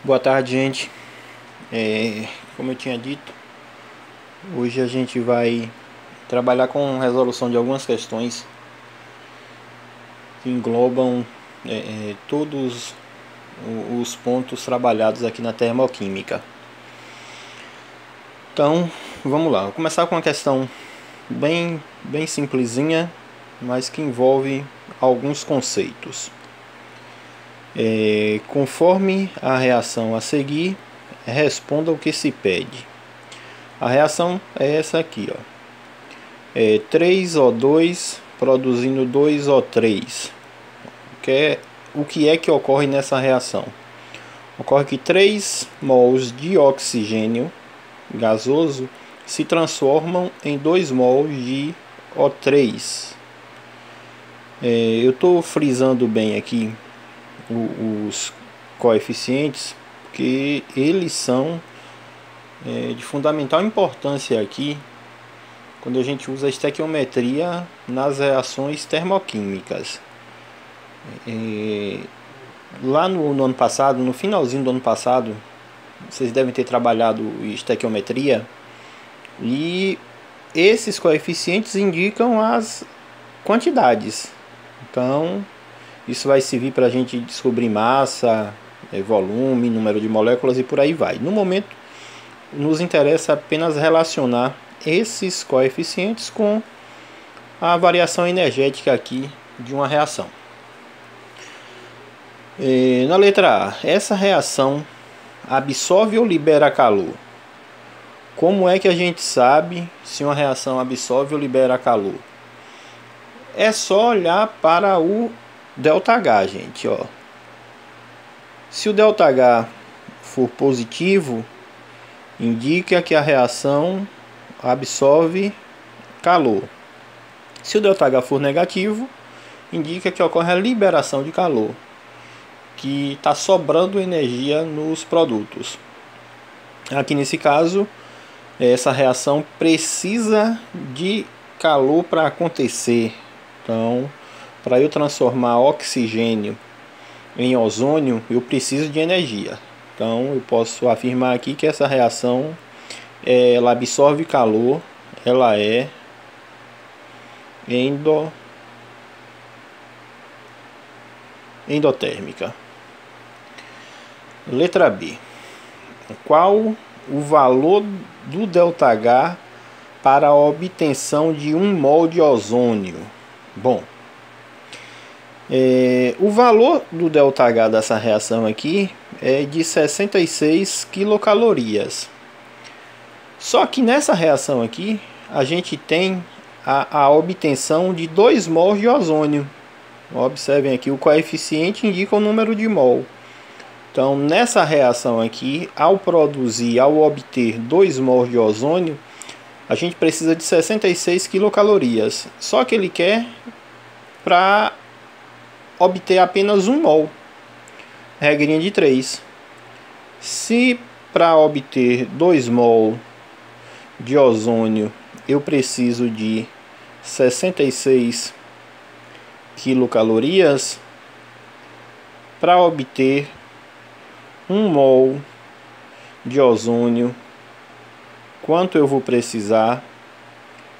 Boa tarde, gente. Como eu tinha dito, hoje a gente vai trabalhar com resolução de algumas questões que englobam todos os pontos trabalhados aqui na termoquímica. Então, vamos lá. Vou começar com uma questão bem simplesinha, mas que envolve alguns conceitos. Conforme a reação a seguir, responda o que se pede. A reação é essa aqui, ó. 3O2 produzindo 2O3. O que é que ocorre nessa reação? Ocorre que 3 mols de oxigênio gasoso se transformam em 2 mols de O3. Eu estou frisando bem aqui os coeficientes, porque eles são de fundamental importância aqui quando a gente usa a estequiometria nas reações termoquímicas. Lá no ano passado, no finalzinho do ano passado, vocês devem ter trabalhado estequiometria, e esses coeficientes indicam as quantidades. Então isso vai servir para a gente descobrir massa, volume, número de moléculas e por aí vai. No momento, nos interessa apenas relacionar esses coeficientes com a variação energética aqui de uma reação. Na letra A, essa reação absorve ou libera calor? Como é que a gente sabe se uma reação absorve ou libera calor? É só olhar para o ΔH, gente, ó. Se o ΔH for positivo, indica que a reação absorve calor. Se o ΔH for negativo, indica que ocorre a liberação de calor, que está sobrando energia nos produtos. Aqui nesse caso, essa reação precisa de calor para acontecer. Então, para eu transformar oxigênio em ozônio, eu preciso de energia. Então, eu posso afirmar aqui que essa reação ela absorve calor, ela é endotérmica. Letra B. Qual o valor do ΔH para a obtenção de 1 mol de ozônio? Bom, o valor do ΔH dessa reação aqui é de 66 quilocalorias. Só que nessa reação aqui, a gente tem a obtenção de 2 mols de ozônio. Observem aqui, o coeficiente indica o número de mol. Então, nessa reação aqui, ao obter 2 mols de ozônio, a gente precisa de 66 quilocalorias. Só que ele quer para obter apenas 1 mol. Regrinha de 3. Se para obter 2 mol de ozônio eu preciso de 66 quilocalorias, para obter 1 mol de ozônio, quanto eu vou precisar?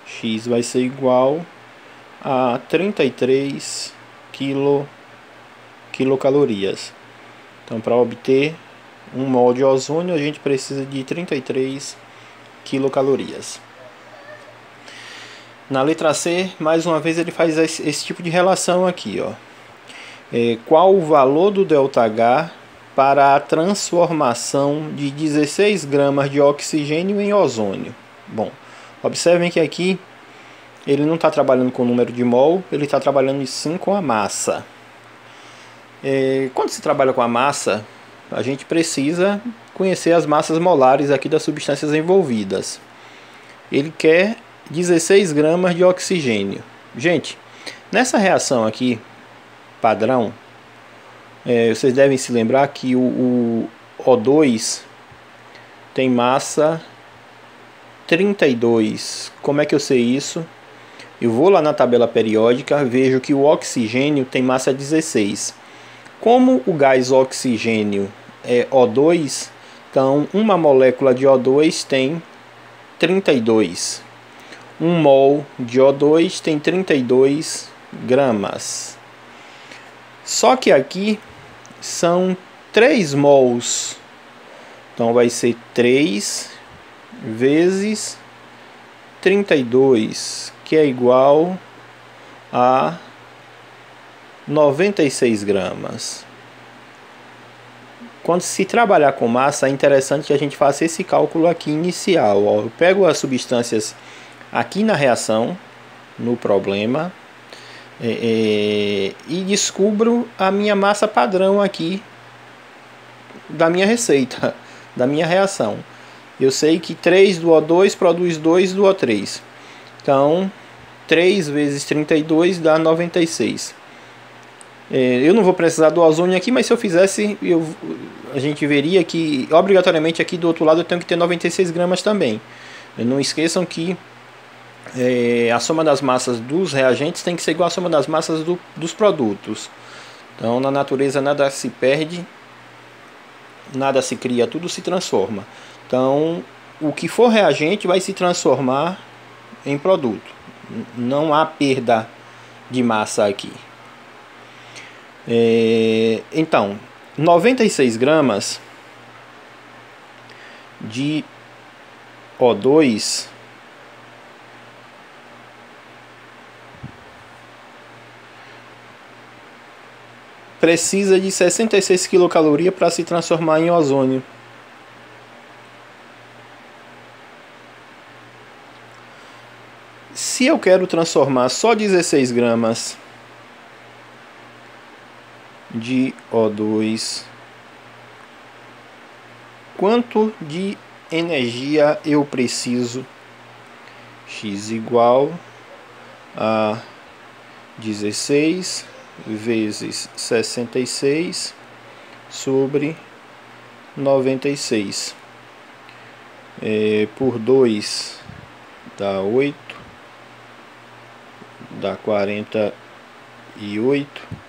X vai ser igual a 33 quilocalorias. Então, para obter 1 mol de ozônio, a gente precisa de 33 quilocalorias. Na letra C, mais uma vez, ele faz esse tipo de relação aqui, ó. Qual o valor do ΔH para a transformação de 16 gramas de oxigênio em ozônio? Bom, observem que aqui ele não está trabalhando com o número de mol, ele está trabalhando sim com a massa. Quando se trabalha com a massa, a gente precisa conhecer as massas molares aqui das substâncias envolvidas. Ele quer 16 gramas de oxigênio. Gente, nessa reação aqui, padrão, vocês devem se lembrar que o O2 tem massa 32. Como é que eu sei isso? Eu vou lá na tabela periódica, vejo que o oxigênio tem massa 16. Como o gás oxigênio é O2, então uma molécula de O2 tem 32. 1 mol de O2 tem 32 gramas. Só que aqui são 3 mols. Então vai ser 3 vezes 32, que é igual a 96 gramas. Quando se trabalhar com massa, é interessante que a gente faça esse cálculo aqui inicial. Ó, eu pego as substâncias aqui na reação, no problema, e descubro a minha massa padrão aqui da minha receita, da minha reação. Eu sei que 3 do O2 produz 2 do O3. Então, 3 vezes 32 dá 96. Eu não vou precisar do ozônio aqui, mas se eu fizesse, a gente veria que obrigatoriamente aqui do outro lado eu tenho que ter 96 gramas também. Não esqueçam que a soma das massas dos reagentes tem que ser igual à soma das massas dos produtos. Então na natureza nada se perde, nada se cria, tudo se transforma. Então o que for reagente vai se transformar em produto. Não há perda de massa aqui. Então 96 gramas de O2 precisa de 66 quilocalorias para se transformar em ozônio. Se eu quero transformar só 16 gramas de O2, quanto de energia eu preciso? X igual a 16 vezes 66 sobre 96. Por 2 dá 8, dá 48.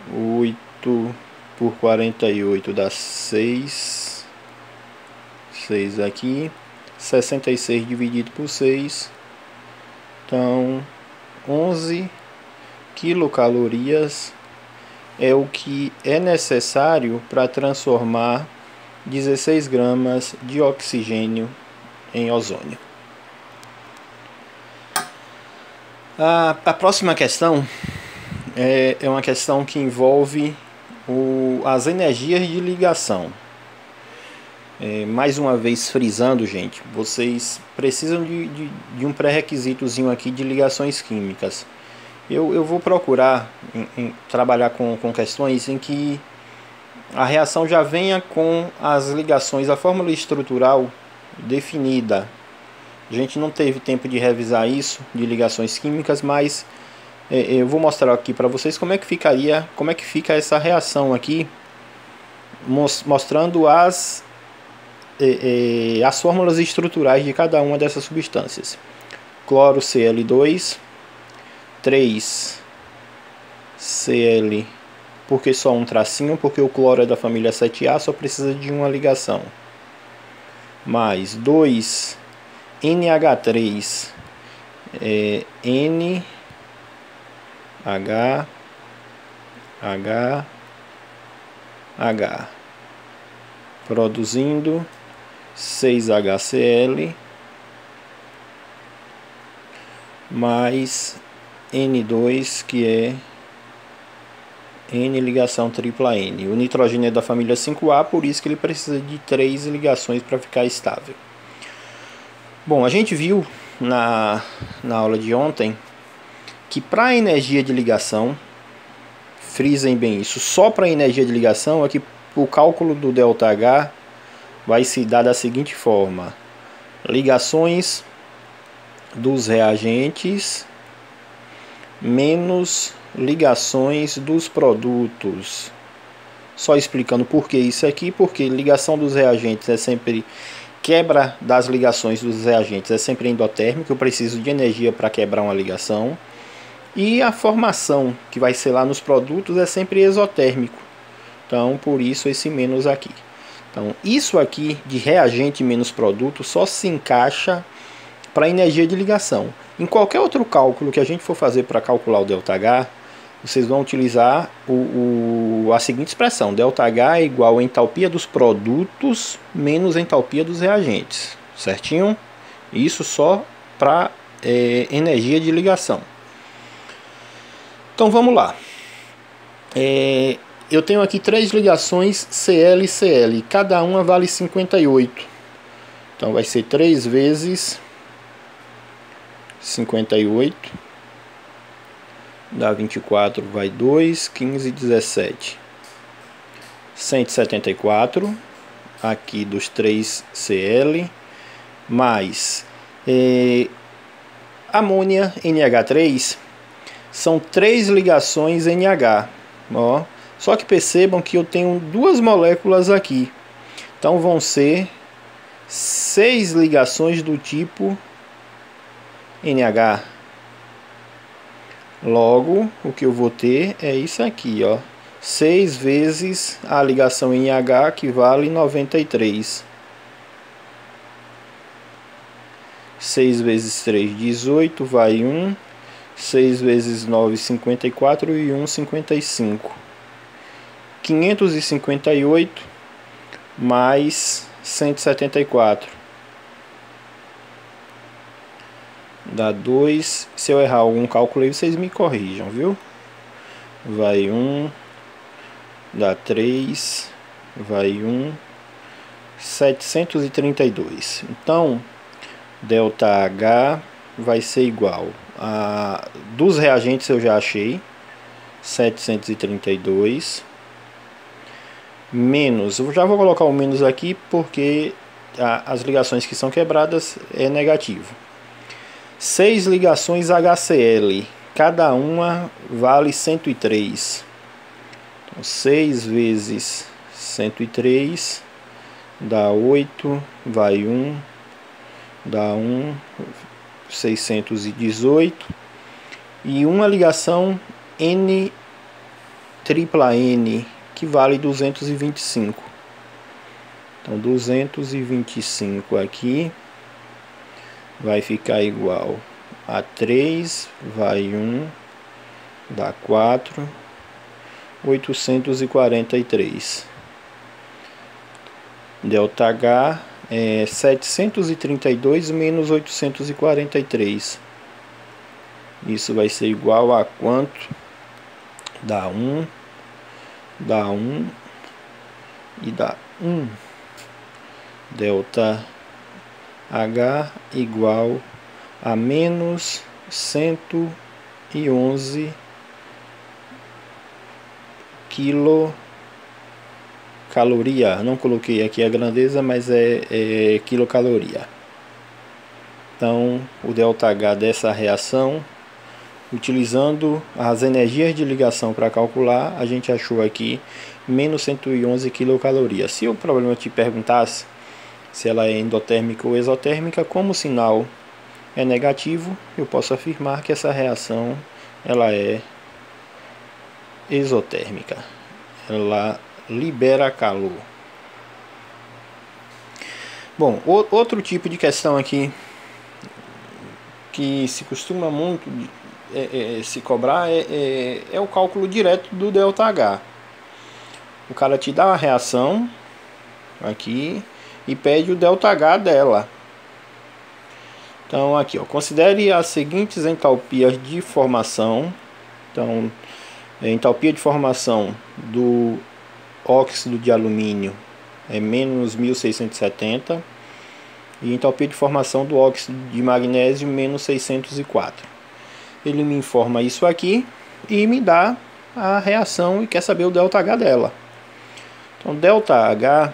8 por 48 dá 6. 6 aqui. 66 dividido por 6. Então, 11 quilocalorias é o que é necessário para transformar 16 gramas de oxigênio em ozônio. A próxima questão é uma questão que envolve as energias de ligação. Mais uma vez frisando, gente, vocês precisam de um pré-requisitozinho aqui de ligações químicas. Eu vou procurar trabalhar com questões em que a reação já venha com as ligações, a fórmula estrutural definida. A gente não teve tempo de revisar isso, de ligações químicas, mas eu vou mostrar aqui para vocês como é que fica essa reação aqui, mostrando as fórmulas estruturais de cada uma dessas substâncias. Cloro Cl2, 3Cl, porque só um tracinho, porque o cloro é da família 7A, só precisa de uma ligação. Mais 2NH3, NH, produzindo 6HCl, mais N2, que é N ligação tripla N. O nitrogênio é da família 5A, por isso que ele precisa de 3 ligações para ficar estável. Bom, a gente viu na aula de ontem que para a energia de ligação, frisem bem isso, só para a energia de ligação é que o cálculo do ΔH vai se dar da seguinte forma: ligações dos reagentes menos ligações dos produtos. Só explicando por que isso aqui, porque ligação dos reagentes é sempre quebra das ligações dos reagentes, é sempre endotérmico, eu preciso de energia para quebrar uma ligação. E a formação que vai ser lá nos produtos é sempre exotérmico. Então, por isso esse menos aqui. Então, isso aqui de reagente menos produto só se encaixa para energia de ligação. Em qualquer outro cálculo que a gente for fazer para calcular o ΔH, vocês vão utilizar a seguinte expressão: ΔH é igual a entalpia dos produtos menos entalpia dos reagentes. Certinho? Isso só para energia de ligação. Então vamos lá. Eu tenho aqui 3 ligações CL e CL. Cada uma vale 58. Então vai ser 3 vezes 58. Dá 24, vai 2, 15, 17. 174. Aqui dos 3 CL. Mais amônia NH3. São 3 ligações NH. Ó. Só que percebam que eu tenho 2 moléculas aqui. Então vão ser 6 ligações do tipo NH. Logo, o que eu vou ter é isso aqui, ó. 6 vezes a ligação NH, que vale 93. 6 vezes 3, 18, vai 1. 6 vezes 9, 54 e 1, 55. 558 mais 174. Dá 2. Se eu errar algum cálculo aí, vocês me corrijam, viu? Vai 1. Dá 3. Vai 1. 732. Então, ΔH vai ser igual a... Dos reagentes eu já achei. 732. Menos, eu já vou colocar o menos aqui porque as ligações que são quebradas é negativo. 6 ligações HCl, cada uma vale 103. Então, 6 vezes 103 dá 8, vai 1, dá 1, 618. E uma ligação N tripla N, que vale 225. Então 225 aqui vai ficar igual a 3, vai 1, dá 4, 843. ΔH é 732 menos 843. Isso vai ser igual a quanto? Dá 1. Dá 1 e dá 1. ΔH igual a menos 111 quilocaloria. Não coloquei aqui a grandeza, mas é quilocaloria. Então, o ΔH dessa reação, utilizando as energias de ligação para calcular, a gente achou aqui menos 111 quilocalorias. Se o problema te perguntasse se ela é endotérmica ou exotérmica, como o sinal é negativo, eu posso afirmar que essa reação ela é exotérmica. Ela libera calor. Bom, outro tipo de questão aqui que se costuma muito se cobrar é o cálculo direto do ΔH. O cara te dá uma reação aqui e pede o ΔH dela. Então aqui, ó, considere as seguintes entalpias de formação. Então, a entalpia de formação do óxido de alumínio é menos 1670 e a entalpia de formação do óxido de magnésio menos 604. Ele me informa isso aqui e me dá a reação e quer saber o ΔH dela. Então, ΔH,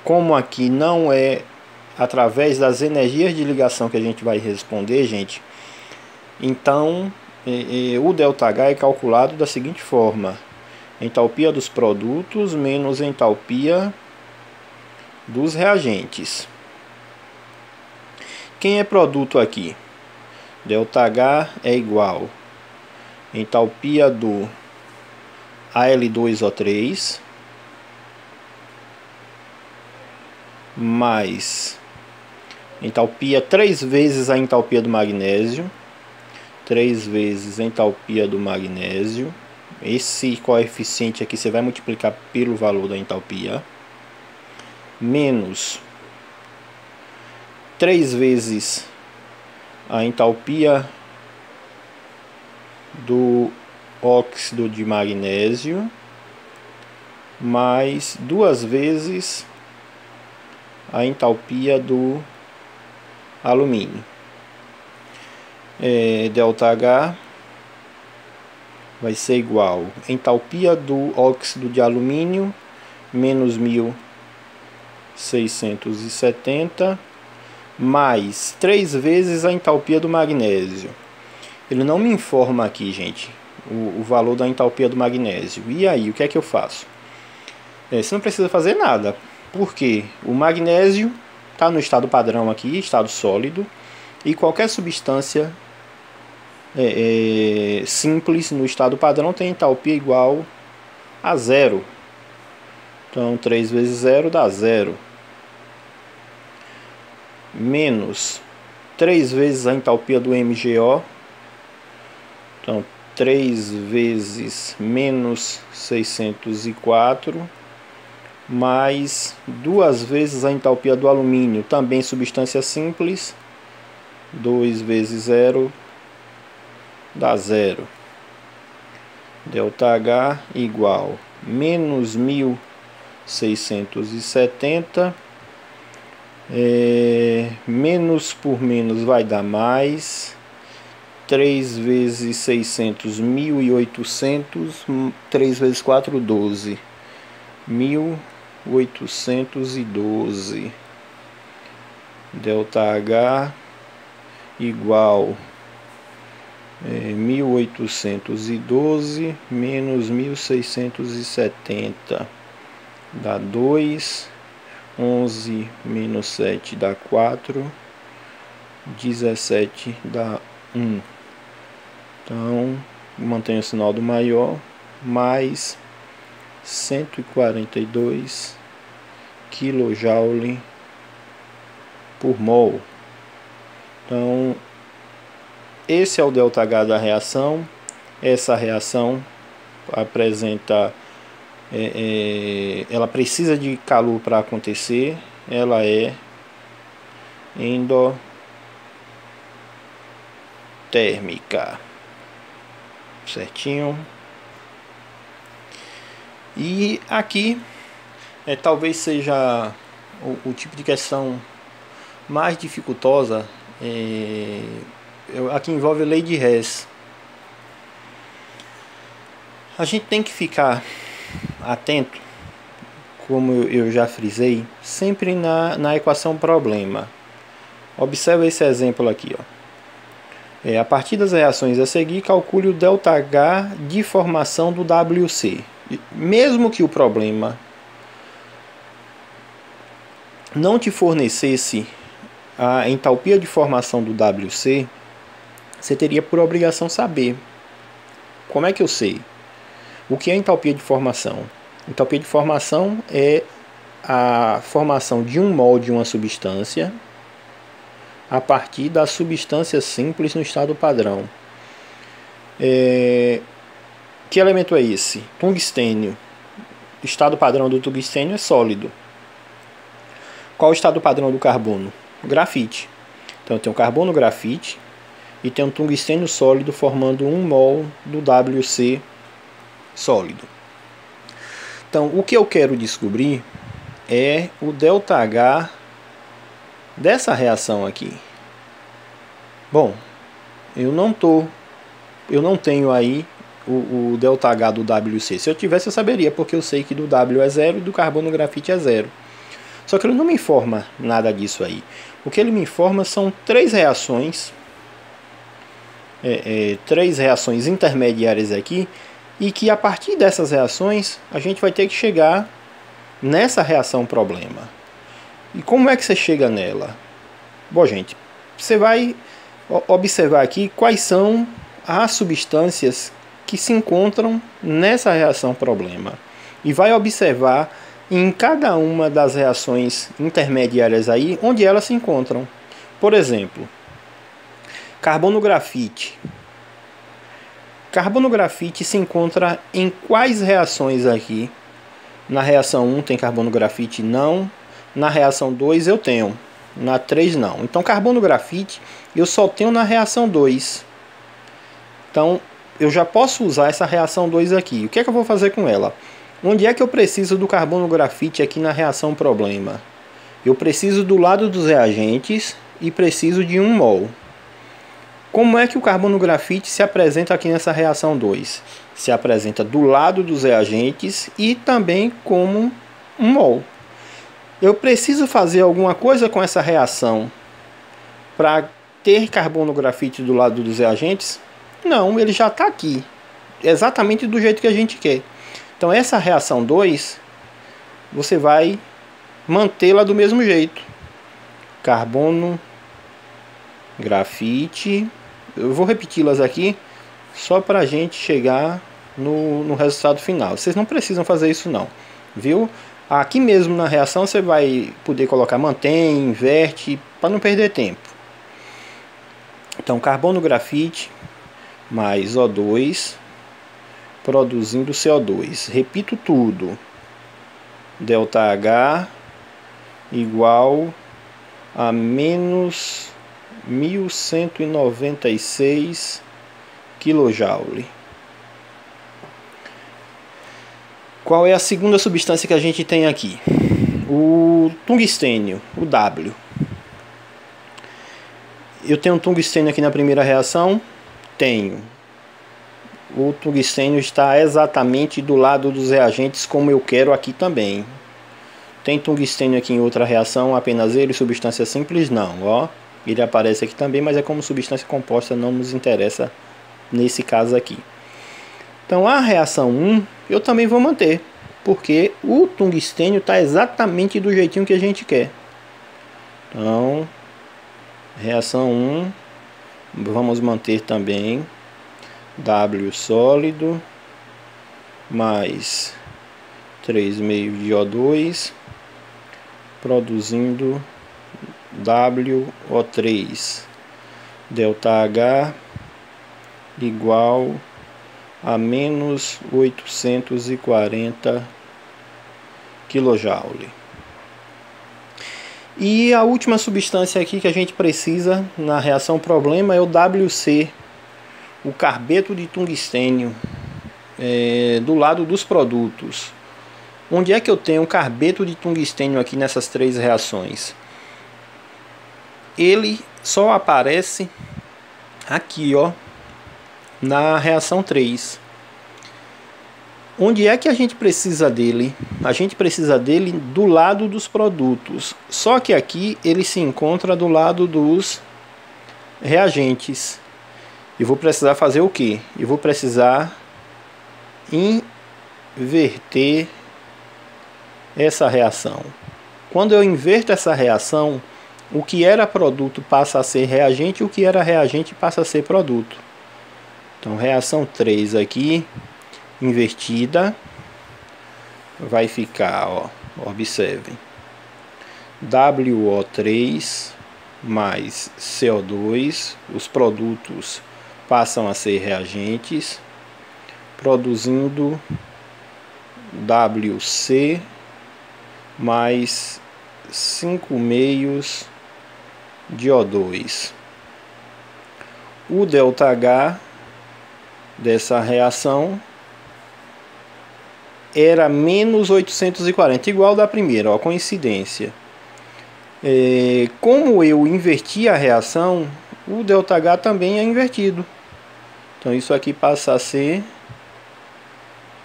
como aqui não é através das energias de ligação que a gente vai responder, gente, então o ΔH é calculado da seguinte forma: entalpia dos produtos menos entalpia dos reagentes. Quem é produto aqui? ΔH é igual a entalpia do Al2O3 mais entalpia 3 vezes a entalpia do magnésio, 3 vezes a entalpia do magnésio. Esse coeficiente aqui você vai multiplicar pelo valor da entalpia, menos 3 vezes a entalpia do óxido de magnésio, mais 2 vezes a entalpia do alumínio. ΔH vai ser igual a entalpia do óxido de alumínio menos 1670 mais 3 vezes a entalpia do magnésio. Ele não me informa aqui, gente, o valor da entalpia do magnésio. E aí, o que é que eu faço? Você não precisa fazer nada, porque o magnésio está no estado padrão aqui, estado sólido, e qualquer substância simples no estado padrão tem entalpia igual a zero. Então 3 vezes 0 dá 0. Menos 3 vezes a entalpia do MgO. Então 3 vezes menos 604 mais 2 vezes a entalpia do alumínio, também substância simples. 2 vezes 0 dá 0. ΔH igual menos 1670. Menos por menos vai dar mais. 3 vezes 600, 1800. 3 vezes 4, 12. 1812. ΔH igual 1812 menos 1670 dá 2. 11 menos 7 dá 4. 17 dá 1. Então, mantenho o sinal do maior, mais 142 kJ por mol. Então, esse é o ΔH da reação. Essa reação apresenta, ela precisa de calor para acontecer. Ela é endotérmica, certinho. E aqui talvez seja o tipo de questão mais dificultosa. Aqui envolve a lei de Hess. A gente tem que ficar atento, como eu já frisei, sempre na equação problema. Observe esse exemplo aqui, ó. A partir das reações a seguir, calcule o ΔH de formação do WC. Mesmo que o problema não te fornecesse a entalpia de formação do WC, você teria por obrigação saber. Como é que eu sei? O que é entalpia de formação? Entalpia de formação é a formação de um mol de uma substância a partir da substância simples no estado padrão. Que elemento é esse? Tungstênio. O estado padrão do tungstênio é sólido. Qual o estado padrão do carbono? Grafite. Então eu tenho carbono grafite e tenho um tungstênio sólido formando 1 mol do WC sólido. Então o que eu quero descobrir é o ΔH dessa reação aqui. Bom, eu não tenho aí o ΔH do WC. Se eu tivesse, eu saberia, porque eu sei que do W é 0 e do carbono grafite é 0. Só que ele não me informa nada disso aí. O que ele me informa são 3 reações, 3 reações intermediárias aqui, e que a partir dessas reações a gente vai ter que chegar nessa reação problema. E como é que você chega nela? Bom, gente, você vai observar aqui quais são as substâncias que se encontram nessa reação problema. E vai observar em cada uma das reações intermediárias aí, onde elas se encontram. Por exemplo, carbono-grafite. Carbono-grafite se encontra em quais reações aqui? Na reação 1 tem carbono-grafite? Não. Na reação 2 eu tenho. Na 3 não. Então carbono-grafite eu só tenho na reação 2. Então eu já posso usar essa reação 2 aqui. O que é que eu vou fazer com ela? Onde é que eu preciso do carbono-grafite aqui na reação problema? Eu preciso do lado dos reagentes e preciso de 1 mol. Como é que o carbono-grafite se apresenta aqui nessa reação 2? Se apresenta do lado dos reagentes e também como 1 mol. Eu preciso fazer alguma coisa com essa reação para ter carbono-grafite do lado dos reagentes? Não, ele já está aqui, exatamente do jeito que a gente quer. Então essa reação 2, você vai mantê-la do mesmo jeito. Carbono-grafite. Eu vou repeti-las aqui só para a gente chegar no resultado final. Vocês não precisam fazer isso não, viu? Aqui mesmo na reação você vai poder colocar mantém, inverte, para não perder tempo. Então carbono-grafite mais O2 produzindo CO2. Repito tudo. ΔH igual a menos 1196 kJ. Qual é a segunda substância que a gente tem aqui? O tungstênio, o W. Eu tenho um tungstênio aqui na primeira reação? Tenho. O tungstênio está exatamente do lado dos reagentes como eu quero aqui também. Tem tungstênio aqui em outra reação, apenas ele, substância simples? Não, ó. Ele aparece aqui também, mas é como substância composta, não nos interessa nesse caso aqui. Então a reação 1 eu também vou manter, porque o tungstênio está exatamente do jeitinho que a gente quer. Então, reação 1, vamos manter também W sólido mais 3,5 de O2 produzindo WO3, ΔH igual a menos 840 kJ. E a última substância aqui que a gente precisa na reação problema é o WC, o carbeto de tungstênio, do lado dos produtos. Onde é que eu tenho o carbeto de tungstênio aqui nessas três reações? Ele só aparece aqui, ó, na reação 3. Onde é que a gente precisa dele? A gente precisa dele do lado dos produtos. Só que aqui ele se encontra do lado dos reagentes. E vou precisar fazer o quê? Eu vou precisar inverter essa reação. Quando eu inverto essa reação, o que era produto passa a ser reagente, o que era reagente passa a ser produto. Então, reação 3 aqui, invertida, vai ficar, ó, observem, WO3 mais CO2, os produtos passam a ser reagentes, produzindo WC mais 5,5 de O2. O ΔH dessa reação era menos 840, igual da primeira, ó, coincidência. Como eu inverti a reação, o ΔH também é invertido. Então isso aqui passa a ser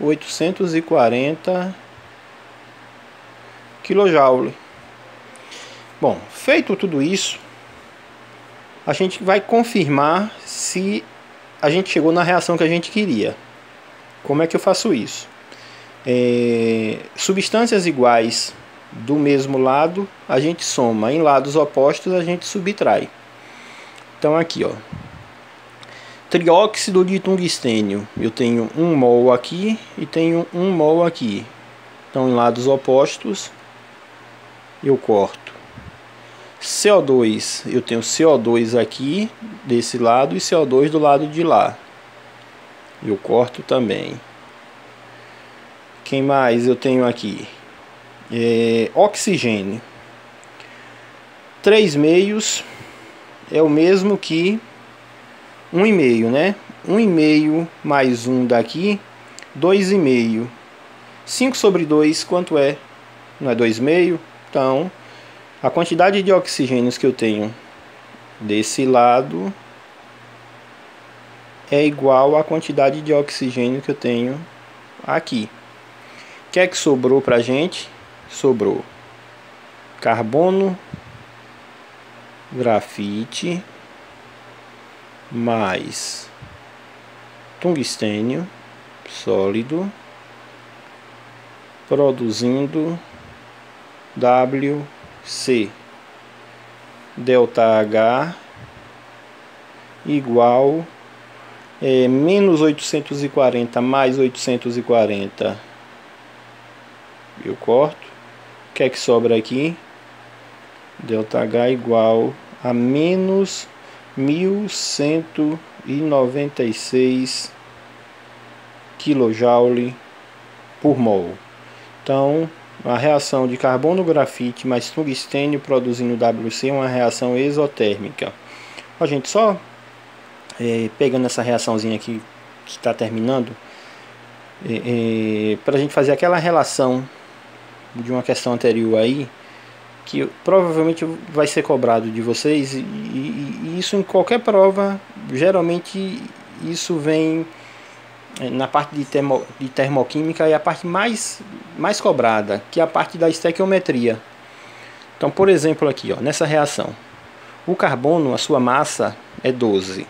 840 kJ. Bom, feito tudo isso, a gente vai confirmar se a gente chegou na reação que a gente queria. Como é que eu faço isso? Substâncias iguais do mesmo lado, a gente soma. Em lados opostos, a gente subtrai. Então aqui, ó, trióxido de tungstênio, eu tenho 1 mol aqui e tenho 1 mol aqui. Então, em lados opostos, eu corto. CO2, eu tenho CO2 aqui desse lado e CO2 do lado de lá. Eu corto também. Quem mais eu tenho aqui? Oxigênio. 3 meios é o mesmo que 1,5, né? 1,5 mais 1 daqui, 2,5. 5 sobre 2, quanto é? Não é 2,5? Então, a quantidade de oxigênios que eu tenho desse lado é igual à quantidade de oxigênio que eu tenho aqui. O que é que sobrou pra gente? Sobrou carbono, grafite, mais tungstênio sólido, produzindo WC delta H igual menos 840 mais 840. Eu corto. O que é que sobra aqui? Delta H igual a menos 1196 kJ por mol. Então, a reação de carbono grafite mais tungstênio produzindo WC é uma reação exotérmica. A gente só pegando essa reaçãozinha aqui que está terminando, para a gente fazer aquela relação de uma questão anterior aí, que provavelmente vai ser cobrado de vocês, e isso em qualquer prova, geralmente isso vem na parte de termoquímica, é a parte mais cobrada, que é a parte da estequiometria. Então, por exemplo, aqui, ó, nessa reação, o carbono, a sua massa é 12.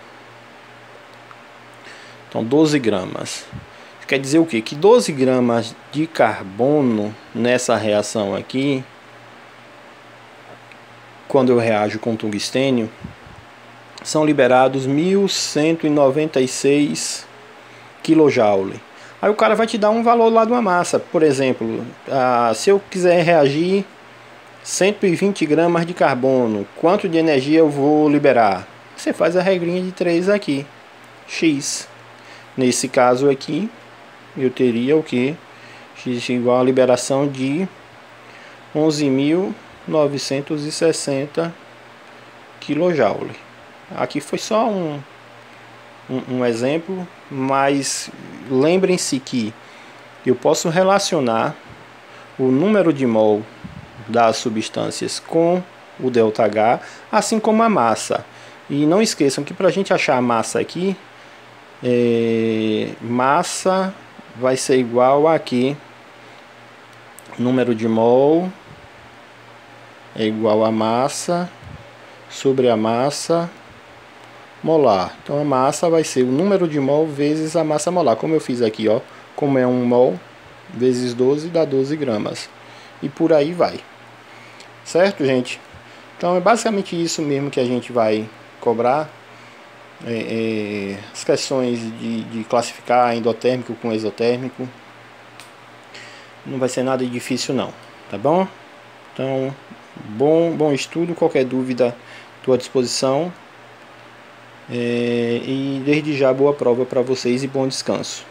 Então, 12 gramas. Quer dizer o quê? Que 12 gramas de carbono nessa reação aqui, quando eu reajo com tungstênio, são liberados 1196 kJ. Aí o cara vai te dar um valor lá de uma massa. Por exemplo, se eu quiser reagir 120 gramas de carbono, quanto de energia eu vou liberar? Você faz a regrinha de 3 aqui. X. Nesse caso aqui, eu teria o que? X igual a liberação de 11.960 kJ. Aqui foi só um exemplo, mas lembrem-se que eu posso relacionar o número de mol das substâncias com o ΔH, assim como a massa. E não esqueçam que para a gente achar a massa aqui, massa vai ser igual a aqui, número de mol é igual a massa sobre a massa molar. Então a massa vai ser o número de mol vezes a massa molar, como eu fiz aqui, ó, como é 1 mol vezes 12 dá 12 gramas, e por aí vai, certo, gente? Então é basicamente isso mesmo que a gente vai cobrar. As questões de classificar endotérmico com exotérmico não vai ser nada difícil não, tá bom? Então, bom estudo. Qualquer dúvida, estou à disposição, e desde já boa prova para vocês e bom descanso.